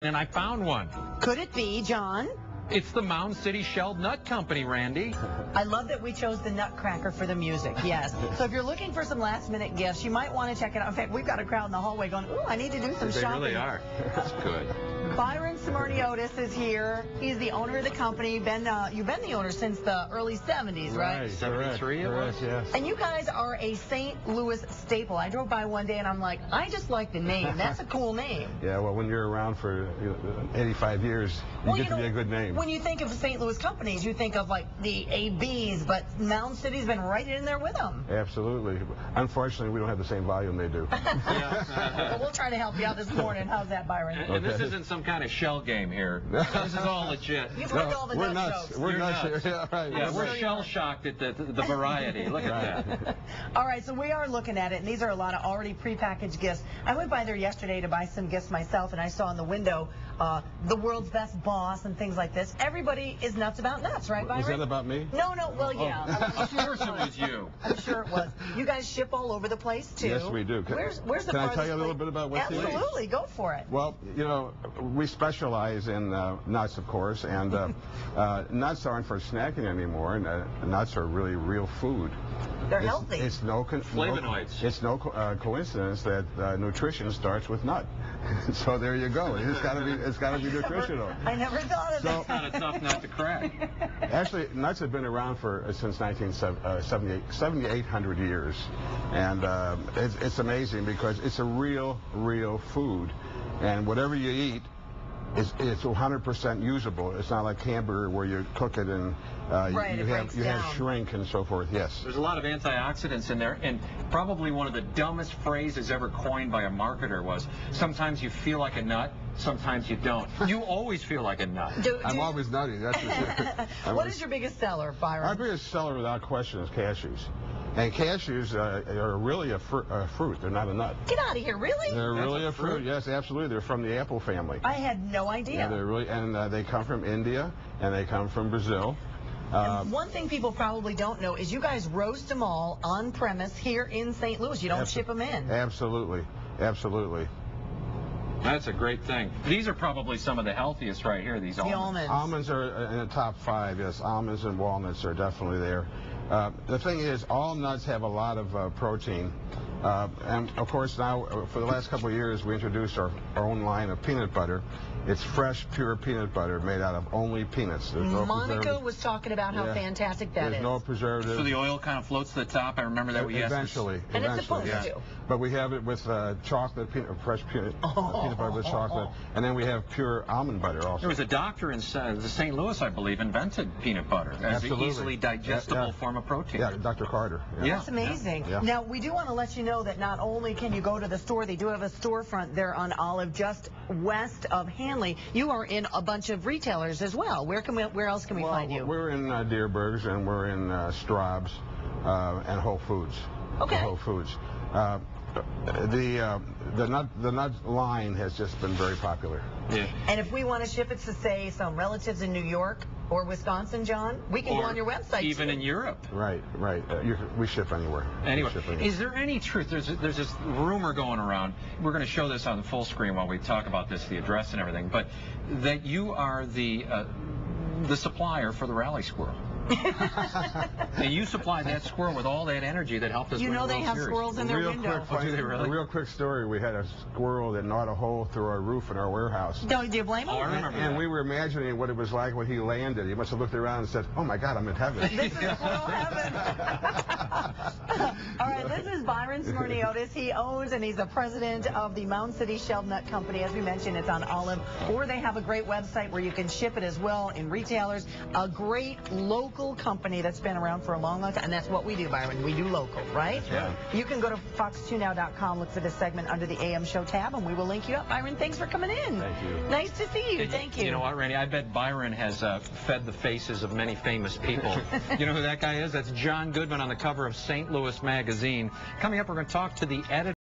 And I found one. Could it be, John? It's the Mound City Shelled Nut Company, Randy. I love that we chose the Nutcracker for the music, yes. So if you're looking for some last-minute gifts, you might want to check it out. In fact, we've got a crowd in the hallway going, ooh, I need to do some shopping. They really are. That's good. Byron Simoniotis is here. He's the owner of the company. You've been the owner since the early 70s, right? 73 it was? Yes. And you guys are a St. Louis staple. I drove by one day and I'm like, I just like the name. That's a cool name. Yeah, well, when you're around for 85 years, you get to be a good name. When you think of St. Louis companies, you think of like the ABs, but Mound City's been right in there with them. Absolutely. Unfortunately, we don't have the same volume they do. Well, we'll try to help you out this morning. How's that, Byron? And this isn't some kind of shell game here. This is all legit. You've heard all the we're nut nuts. jokes. We're You're nuts. nuts. Yeah, right. Yeah, we're shell-shocked at the variety. Look at that. All right, so we are looking at it, and these are a lot of already prepackaged gifts. I went by there yesterday to buy some gifts myself, and I saw in the window the world's best boss and things like this. Everybody is nuts about nuts, right, Byron? Was that about me? No, well, yeah. Of course it was you. I'm sure it was. You guys ship all over the place, too. Yes, we do. Where's the Can I tell you a little place? bit about what's here? Absolutely, go for it. Well, you know, we specialize in nuts, of course, and nuts aren't for snacking anymore. Nuts are really real food. They're healthy. It's Flavonoids. It's no coincidence that nutrition starts with nut. So there you go. It's got to be nutritional. I never thought of that. It's not a tough nut to crack. Actually, nuts have been around since 7,800 years, and it's amazing because it's a real food, and whatever you eat, it's 100% usable. It's not like hamburger where you cook it and you have shrink and so forth. Yes. There's a lot of antioxidants in there, and probably one of the dumbest phrases ever coined by a marketer was, sometimes you feel like a nut, sometimes you don't. You always feel like a nut. I'm always nutty, that's for sure. What is your biggest seller, Byron? Our biggest seller without question is cashews. And cashews are really a fruit. They're not a nut. Get out of here, really? They're really a fruit. Yes, absolutely. They're from the apple family. I had no idea. Yeah, they're really, and they come from India, and they come from Brazil. And one thing people probably don't know is you guys roast them all on premise here in St. Louis. You don't ship them in. Absolutely. That's a great thing. These are probably some of the healthiest right here, these almonds. Almonds are in the top 5, yes. Almonds and walnuts are definitely there. The thing is, all nuts have a lot of protein. And, of course, now, for the last couple of years, we introduced our own line of peanut butter. It's fresh, pure peanut butter made out of only peanuts. There's no Monica was talking about how fantastic that is. There's no preservative. So the oil kind of floats to the top. I remember that we Eventually. And it's supposed to. But we have it with chocolate, fresh peanut butter with chocolate. And then we have pure almond butter also. There was a doctor in St. Louis, I believe, invented peanut butter as an easily digestible form of protein. Yeah, Dr. Carter. Yeah. That's amazing. Yeah. Now, we do want to let you know that not only can you go to the store, they do have a storefront there on Olive just west of Hanley. You are in a bunch of retailers as well. Where else can we find you? We're in Deerberg's, and we're in Straub's and Whole Foods. Okay. Whole Foods. The nut line has just been very popular. Yeah. And if we want to ship it to, say, some relatives in New York or Wisconsin, John, we can go on your website. Even in Europe. Right. We ship anywhere. Anyway, is there any truth? There's this rumor going around. We're going to show this on the full screen while we talk about this, the address and everything. But that you are the supplier for the Rally Squirrel. And you supply that squirrel with all that energy that helped us win the World they have Series. squirrels in their window. A real quick story. We had a squirrel that gnawed a hole through our roof in our warehouse. Do you blame him? Oh, I remember that. And we were imagining what it was like when he landed. He must have looked around and said, "Oh my God, I'm in heaven." This is squirrel heaven. All right, this is Byron Simoniotis. He owns and he's the president of the Mound City Shelled Nut Company. As we mentioned, it's on Olive, or they have a great website where you can ship it as well in retailers. A great local company that's been around for a long time, and that's what we do, Byron. We do local, right? Yeah. You can go to fox2now.com, look for this segment under the AM Show tab, and we will link you up. Byron, thanks for coming in. Thank you. Nice to see you. Thank you. You know what, Randy? I bet Byron has fed the faces of many famous people. You know who that guy is? That's John Goodman on the cover of St. Louis Magazine. Coming up, we're going to talk to the editor.